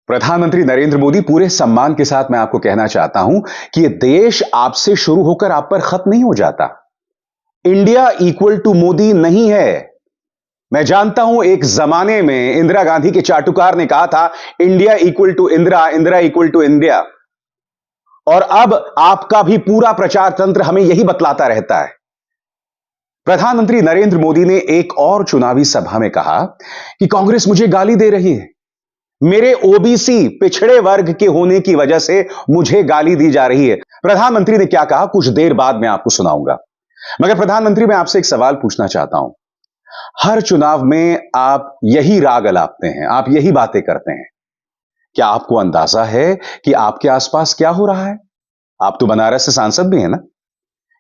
प्रधानमंत्री नरेंद्र मोदी, पूरे सम्मान के साथ मैं आपको कहना चाहता हूं कि यह देश आपसे शुरू होकर आप पर खत्म नहीं हो जाता। इंडिया इक्वल टू मोदी नहीं है। मैं जानता हूं एक जमाने में इंदिरा गांधी के चाटुकार ने कहा था India equal to Indira, Indira equal to India. और अब आपका भी पूरा प्रचार तंत्र हमें यही बतलाता रहता है। प्रधानमंत्री नरेंद्र मोदी ने एक और चुनावी सभा में कहा कि कांग्रेस मुझे गाली दे रही है, मेरे ओबीसी पिछड़े वर्ग के होने की वजह से मुझे गाली दी जा रही है। प्रधानमंत्री ने क्या कहा कुछ देर बाद मैं आपको सुनाऊंगा। मगर प्रधानमंत्री, मैं आपसे एक सवाल पूछना चाहता हूं। हर चुनाव में आप यही राग अलापते हैं, आप यही बातें करते हैं। क्या आपको अंदाजा है कि आपके आसपास क्या हो रहा है? आप तो बनारस से सांसद भी हैं ना?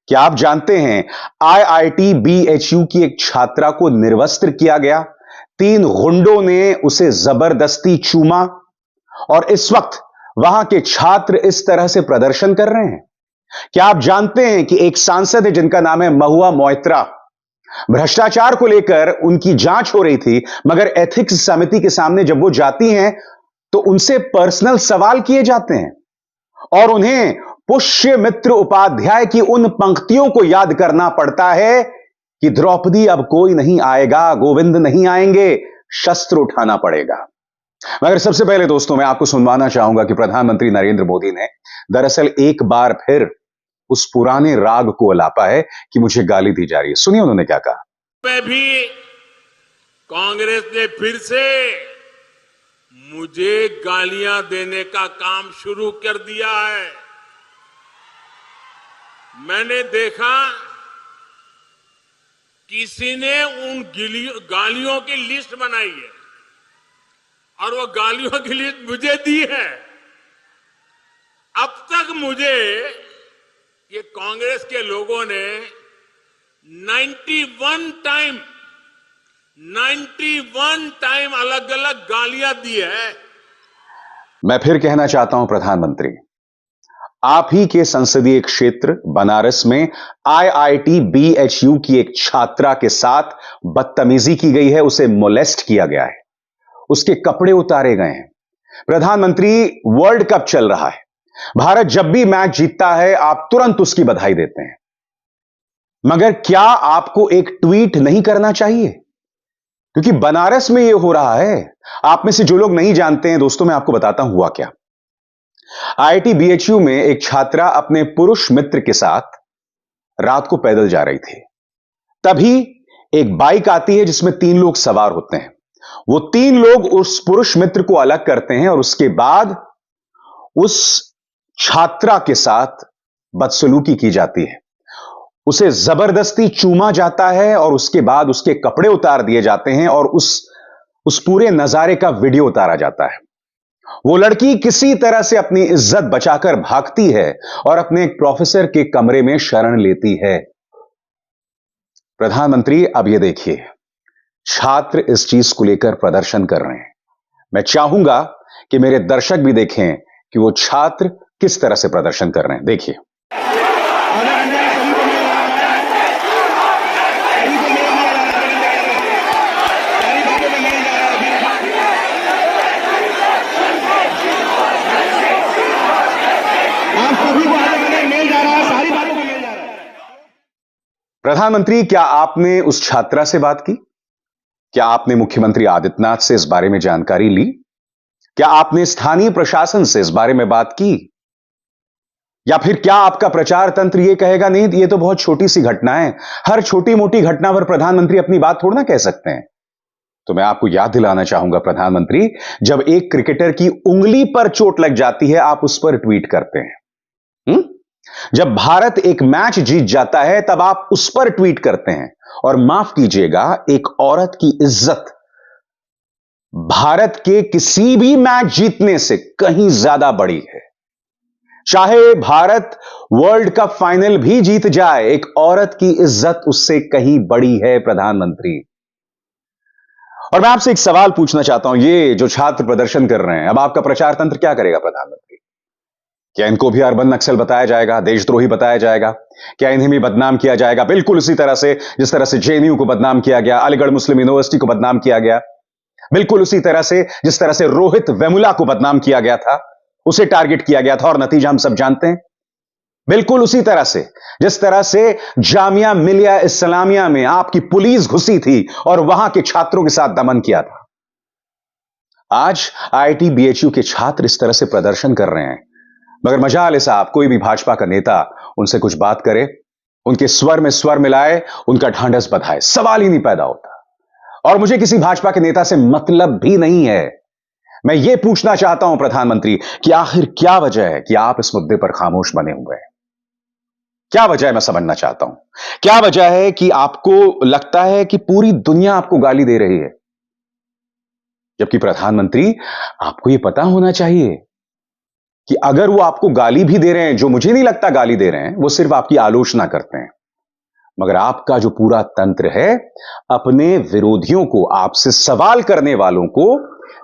क्या आप जानते हैं आईआईटी बीएचयू की एक छात्रा को निर्वस्त्र किया गया, 3 गुंडों ने उसे जबरदस्ती चूमा और इस वक्त वहां के छात्र इस तरह से प्रदर्शन कर रहे हैं? क्या आप जानते हैं कि एक सांसद है जिनका नाम है महुआ मोइत्रा, भ्रष्टाचार को लेकर उनकी जांच हो रही थी, मगर एथिक्स समिति के सामने जब वो जाती हैं तो उनसे पर्सनल सवाल किए जाते हैं और उन्हें पुष्यमित्र उपाध्याय की उन पंक्तियों को याद करना पड़ता है कि द्रौपदी अब कोई नहीं आएगा, गोविंद नहीं आएंगे, शस्त्र उठाना पड़ेगा। मगर सबसे पहले दोस्तों, मैं आपको सुनवाना चाहूंगा कि प्रधानमंत्री नरेंद्र मोदी ने दरअसल एक बार फिर उस पुराने राग को अलापा है कि मुझे गाली दी जा रही है। सुनिए उन्होंने क्या कहा। मैं भी कांग्रेस ने फिर से मुझे गालियां देने का काम शुरू कर दिया है। मैंने देखा किसी ने उन गालियों की लिस्ट बनाई है और वो गालियों की लिस्ट मुझे दी है। अब तक मुझे ये कांग्रेस के लोगों ने 91 टाइम अलग अलग गालियां दी है। मैं फिर कहना चाहता हूं प्रधानमंत्री, आप ही के संसदीय क्षेत्र बनारस में आईआईटी बीएचयू की एक छात्रा के साथ बदतमीजी की गई है, उसे मोलेस्ट किया गया है, उसके कपड़े उतारे गए हैं। प्रधानमंत्री, वर्ल्ड कप चल रहा है, भारत जब भी मैच जीतता है आप तुरंत उसकी बधाई देते हैं, मगर क्या आपको एक ट्वीट नहीं करना चाहिए? क्योंकि बनारस में यह हो रहा है। आप में से जो लोग नहीं जानते हैं दोस्तों, मैं आपको बताता हूं हुआ क्या। आईआईटी बीएचयू में एक छात्रा अपने पुरुष मित्र के साथ रात को पैदल जा रही थी। तभी एक बाइक आती है जिसमें 3 लोग सवार होते हैं। वो 3 लोग उस पुरुष मित्र को अलग करते हैं और उसके बाद उस छात्रा के साथ बदसलूकी की जाती है, उसे जबरदस्ती चूमा जाता है और उसके बाद उसके कपड़े उतार दिए जाते हैं और उस पूरे नजारे का वीडियो उतारा जाता है। वो लड़की किसी तरह से अपनी इज्जत बचाकर भागती है और अपने एक प्रोफेसर के कमरे में शरण लेती है। प्रधानमंत्री, अब ये देखिए, छात्र इस चीज को लेकर प्रदर्शन कर रहे हैं। मैं चाहूंगा कि मेरे दर्शक भी देखें कि वो छात्र किस तरह से प्रदर्शन कर रहे हैं। देखिए। प्रधानमंत्री, क्या आपने उस छात्रा से बात की? क्या आपने मुख्यमंत्री आदित्यनाथ से इस बारे में जानकारी ली? क्या आपने स्थानीय प्रशासन से इस बारे में बात की? या फिर क्या आपका प्रचार तंत्र यह कहेगा नहीं ये तो बहुत छोटी सी घटना है, हर छोटी मोटी घटना पर प्रधानमंत्री अपनी बात थोड़ा ना कह सकते हैं? तो मैं आपको याद दिलाना चाहूंगा प्रधानमंत्री, जब एक क्रिकेटर की उंगली पर चोट लग जाती है आप उस पर ट्वीट करते हैं। जब भारत एक मैच जीत जाता है तब आप उस पर ट्वीट करते हैं। और माफ कीजिएगा, एक औरत की इज्जत भारत के किसी भी मैच जीतने से कहीं ज्यादा बड़ी है। चाहे भारत वर्ल्ड कप फाइनल भी जीत जाए, एक औरत की इज्जत उससे कहीं बड़ी है प्रधानमंत्री। और मैं आपसे एक सवाल पूछना चाहता हूं, ये जो छात्र प्रदर्शन कर रहे हैं, अब आपका प्रचार तंत्र क्या करेगा प्रधानमंत्री? क्या इनको भी अर्बन नक्सल बताया जाएगा, देशद्रोही बताया जाएगा? क्या इन्हें भी बदनाम किया जाएगा बिल्कुल उसी तरह से जिस तरह से जेएनयू को बदनाम किया गया, अलीगढ़ मुस्लिम यूनिवर्सिटी को बदनाम किया गया? बिल्कुल उसी तरह से जिस तरह से रोहित वेमुला को बदनाम किया गया था, उसे टारगेट किया गया था और नतीजा हम सब जानते हैं। बिल्कुल उसी तरह से जिस तरह से जामिया मिलिया इस्लामिया में आपकी पुलिस घुसी थी और वहां के छात्रों के साथ दमन किया था। आज आईआईटी बीएचयू के छात्र इस तरह से प्रदर्शन कर रहे हैं, मगर मजाल है साहब, कोई भी भाजपा का नेता उनसे कुछ बात करे, उनके स्वर में स्वर मिलाए, उनका ढांढस बंधाए, सवाल ही नहीं पैदा होता। और मुझे किसी भाजपा के नेता से मतलब भी नहीं है। मैं यह पूछना चाहता हूं प्रधानमंत्री कि आखिर क्या वजह है कि आप इस मुद्दे पर खामोश बने हुए हैं? क्या वजह है, मैं समझना चाहता हूं। क्या वजह है कि आपको लगता है कि पूरी दुनिया आपको गाली दे रही है, जबकि प्रधानमंत्री आपको यह पता होना चाहिए कि अगर वो आपको गाली भी दे रहे हैं, जो मुझे नहीं लगता गाली दे रहे हैं, वो सिर्फ आपकी आलोचना करते हैं, मगर आपका जो पूरा तंत्र है अपने विरोधियों को, आपसे सवाल करने वालों को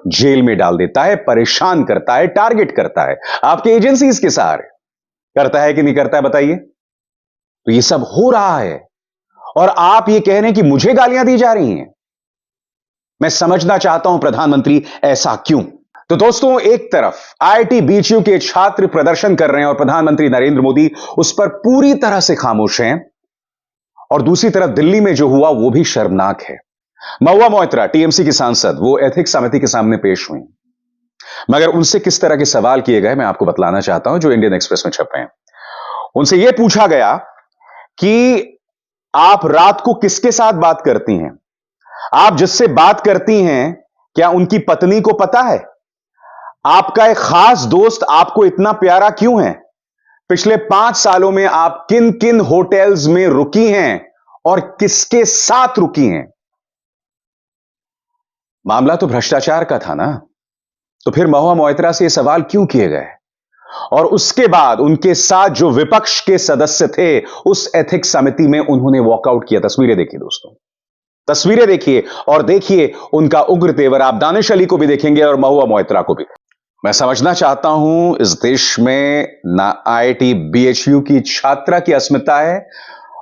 जेल में डाल देता है, परेशान करता है, टारगेट करता है। आपके एजेंसीज के सहारे करता है कि नहीं करता है, बताइए। तो ये सब हो रहा है और आप ये कह रहे हैं कि मुझे गालियां दी जा रही हैं। मैं समझना चाहता हूं प्रधानमंत्री, ऐसा क्यों? तो दोस्तों, एक तरफ आईआईटी बीएचयू के छात्र प्रदर्शन कर रहे हैं और प्रधानमंत्री नरेंद्र मोदी उस पर पूरी तरह से खामोश हैं, और दूसरी तरफ दिल्ली में जो हुआ वो भी शर्मनाक है। महुआ मोइत्रा टीएमसी की सांसद, वो एथिक्स समिति के सामने पेश हुई, मगर उनसे किस तरह के सवाल किए गए मैं आपको बतलाना चाहता हूं, जो इंडियन एक्सप्रेस में छपे हैं। उनसे यह पूछा गया कि आप रात को किसके साथ बात करती हैं? आप जिससे बात करती हैं, क्या उनकी पत्नी को पता है? आपका एक खास दोस्त आपको इतना प्यारा क्यों है? पिछले 5 सालों में आप किन किन होटल्स में रुकी हैं और किसके साथ रुकी हैं? मामला तो भ्रष्टाचार का था ना, तो फिर महुआ मोइत्रा से यह सवाल क्यों किए गए? और उसके बाद उनके साथ जो विपक्ष के सदस्य थे उस एथिक्स समिति में उन्होंने वॉकआउट किया। तस्वीरें देखिए दोस्तों, तस्वीरें देखिए और देखिए उनका उग्र तेवर। आप दानिश अली को भी देखेंगे और महुआ मोइत्रा को भी। मैं समझना चाहता हूं, इस देश में ना आईआईटी बीएचयू की छात्रा की अस्मिता है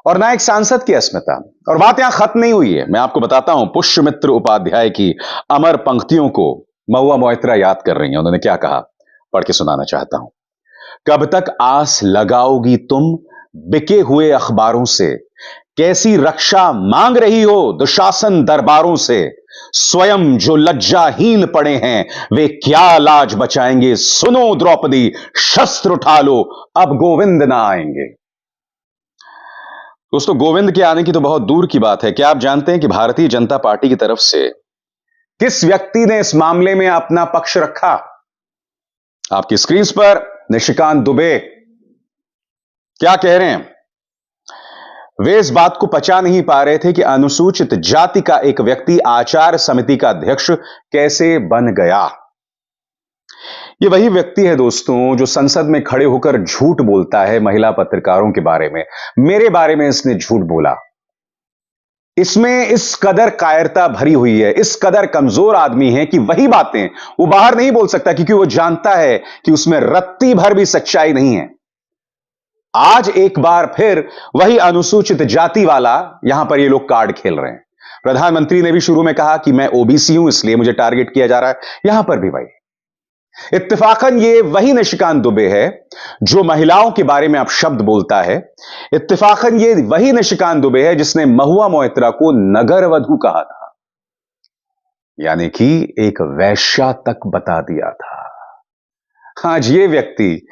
और ना एक सांसद की अस्मिता। और बात यहां खत्म नहीं हुई है। मैं आपको बताता हूं, पुष्यमित्र उपाध्याय की अमर पंक्तियों को महुआ मोइत्रा याद कर रही हैं। उन्होंने क्या कहा, पढ़ के सुनाना चाहता हूं। कब तक आस लगाओगी तुम बिके हुए अखबारों से, कैसी रक्षा मांग रही हो दुशासन दरबारों से, स्वयं जो लज्जाहीन पड़े हैं वे क्या लाज बचाएंगे, सुनो द्रौपदी शस्त्र उठा लो अब गोविंद ना आएंगे। दोस्तों, गोविंद के आने की तो बहुत दूर की बात है। क्या आप जानते हैं कि भारतीय जनता पार्टी की तरफ से किस व्यक्ति ने इस मामले में अपना पक्ष रखा? आपकी स्क्रीन पर निशिकांत दुबे क्या कह रहे हैं? वे इस बात को पचा नहीं पा रहे थे कि अनुसूचित जाति का एक व्यक्ति आचार समिति का अध्यक्ष कैसे बन गया। ये वही व्यक्ति है दोस्तों जो संसद में खड़े होकर झूठ बोलता है महिला पत्रकारों के बारे में। मेरे बारे में इसने झूठ बोला। इसमें इस कदर कायरता भरी हुई है, इस कदर कमजोर आदमी है कि वही बातें वो बाहर नहीं बोल सकता, क्योंकि वो जानता है कि उसमें रत्ती भर भी सच्चाई नहीं है। आज एक बार फिर वही अनुसूचित जाति वाला यहां पर ये लोग कार्ड खेल रहे हैं। प्रधानमंत्री ने भी शुरू में कहा कि मैं ओबीसी हूं इसलिए मुझे टारगेट किया जा रहा है, यहां पर भी वही। इत्तेफाकन ये वही निशिकांत दुबे है जो महिलाओं के बारे में अब शब्द बोलता है। इत्तेफाकन ये वही निशिकांत दुबे है जिसने महुआ मोइत्रा को नगर वधू कहा था, यानी कि एक वैश्या तक बता दिया था। आज ये व्यक्ति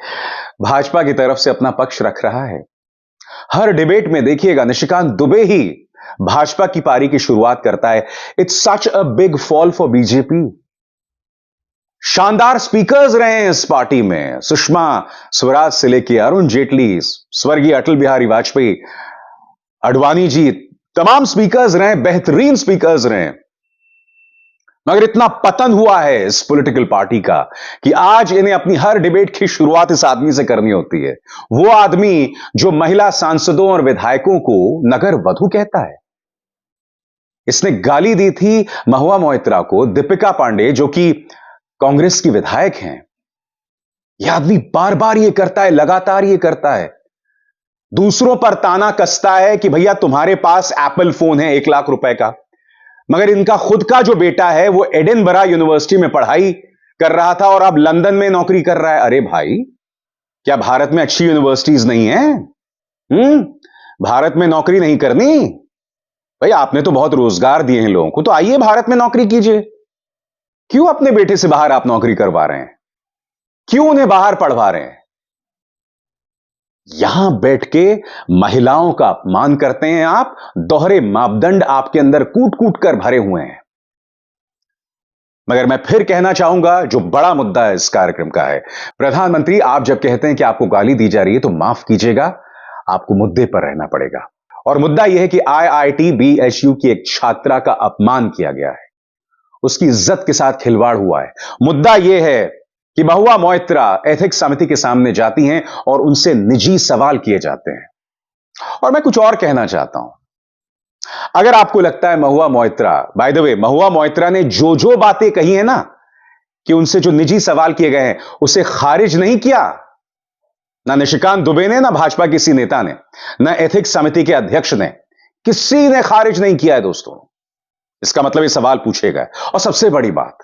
भाजपा की तरफ से अपना पक्ष रख रहा है। हर डिबेट में देखिएगा निशिकांत दुबे ही भाजपा की पारी की शुरुआत करता है। It's such a big fall for BJP. शानदार स्पीकर्स रहे हैं इस पार्टी में, सुषमा स्वराज से लेकर अरुण जेटली, स्वर्गीय अटल बिहारी वाजपेयी, अडवाणी जी, तमाम स्पीकर्स रहे, बेहतरीन स्पीकर्स रहे। मगर इतना पतन हुआ है इस पॉलिटिकल पार्टी का कि आज इन्हें अपनी हर डिबेट की शुरुआत इस आदमी से करनी होती है। वो आदमी जो महिला सांसदों और विधायकों को नगर वधू कहता है। इसने गाली दी थी महुआ मोइत्रा को, दीपिका पांडे जो कि कांग्रेस की विधायक हैं। यह आदमी बार बार यह करता है, लगातार यह करता है। दूसरों पर ताना कसता है कि भैया तुम्हारे पास एप्पल फोन है 1 लाख रुपए का, मगर इनका खुद का जो बेटा है वो एडिनबरा यूनिवर्सिटी में पढ़ाई कर रहा था और अब लंदन में नौकरी कर रहा है। अरे भाई, क्या भारत में अच्छी यूनिवर्सिटीज नहीं है? भारत में नौकरी नहीं करनी? भाई, आपने तो बहुत रोजगार दिए हैं लोगों को, तो आइए भारत में नौकरी कीजिए। क्यों अपने बेटे से बाहर आप नौकरी करवा रहे हैं? क्यों उन्हें बाहर पढ़वा रहे हैं? यहां बैठ के महिलाओं का अपमान करते हैं आप। दोहरे मापदंड आपके अंदर कूट कूट कर भरे हुए हैं। मगर मैं फिर कहना चाहूंगा, जो बड़ा मुद्दा है इस कार्यक्रम का है, प्रधानमंत्री, आप जब कहते हैं कि आपको गाली दी जा रही है तो माफ कीजिएगा, आपको मुद्दे पर रहना पड़ेगा। और मुद्दा यह है कि IIT BHU की एक छात्रा का अपमान किया गया है, उसकी इज्जत के साथ खिलवाड़ हुआ है। मुद्दा यह है कि महुआ मोइत्रा एथिक्स समिति के सामने जाती हैं और उनसे निजी सवाल किए जाते हैं। और मैं कुछ और कहना चाहता हूं। अगर आपको लगता है Mahua Moitra, by the way, Mahua Moitra ने जो बातें कही है ना, कि उनसे जो निजी सवाल किए गए हैं उसे खारिज नहीं किया, ना निशिकांत दुबे ने, ना भाजपा किसी नेता ने, ना एथिक्स समिति के अध्यक्ष ने, किसी ने खारिज नहीं किया है दोस्तों। इसका मतलब ये सवाल पूछेगा। और सबसे बड़ी बात,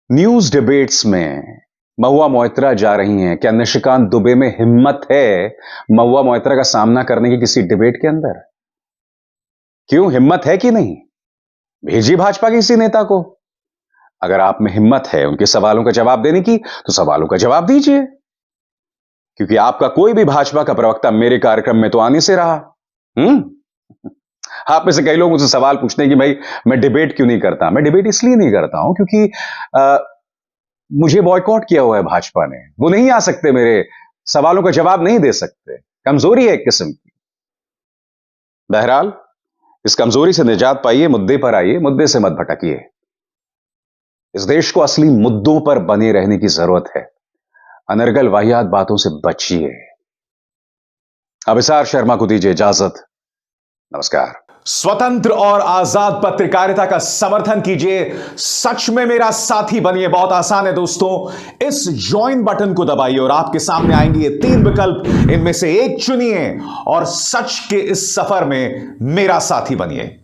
न्यूज डिबेट्स में महुआ मोइत्रा जा रही हैं, क्या निशिकांत दुबे में हिम्मत है महुआ मोइत्रा का सामना करने की किसी डिबेट के अंदर? क्यों, हिम्मत है कि नहीं? भेजिए भाजपा के किसी नेता को। अगर आप में हिम्मत है उनके सवालों का जवाब देने की, तो सवालों का जवाब दीजिए। क्योंकि आपका कोई भी भाजपा का प्रवक्ता मेरे कार्यक्रम में तो आने से रहा। आप में से कई लोग मुझसे सवाल पूछते हैं कि भाई मैं डिबेट क्यों नहीं करता। मैं डिबेट इसलिए नहीं करता हूं क्योंकि मुझे बॉयकॉट किया हुआ है भाजपा ने। वो नहीं आ सकते, मेरे सवालों का जवाब नहीं दे सकते। कमजोरी है एक किस्म की। बहरहाल, इस कमजोरी से निजात पाइए, मुद्दे पर आइए, मुद्दे से मत भटकिए। इस देश को असली मुद्दों पर बने रहने की जरूरत है। अनर्गल वाहियात बातों से बचिए। अभिसार शर्मा को दीजिए इजाजत। नमस्कार। स्वतंत्र और आजाद पत्रकारिता का समर्थन कीजिए, सच में मेरा साथी बनिए। बहुत आसान है दोस्तों, इस ज्वाइन बटन को दबाइए और आपके सामने आएंगे ये 3 विकल्प, इनमें से एक चुनिए और सच के इस सफर में मेरा साथी बनिए।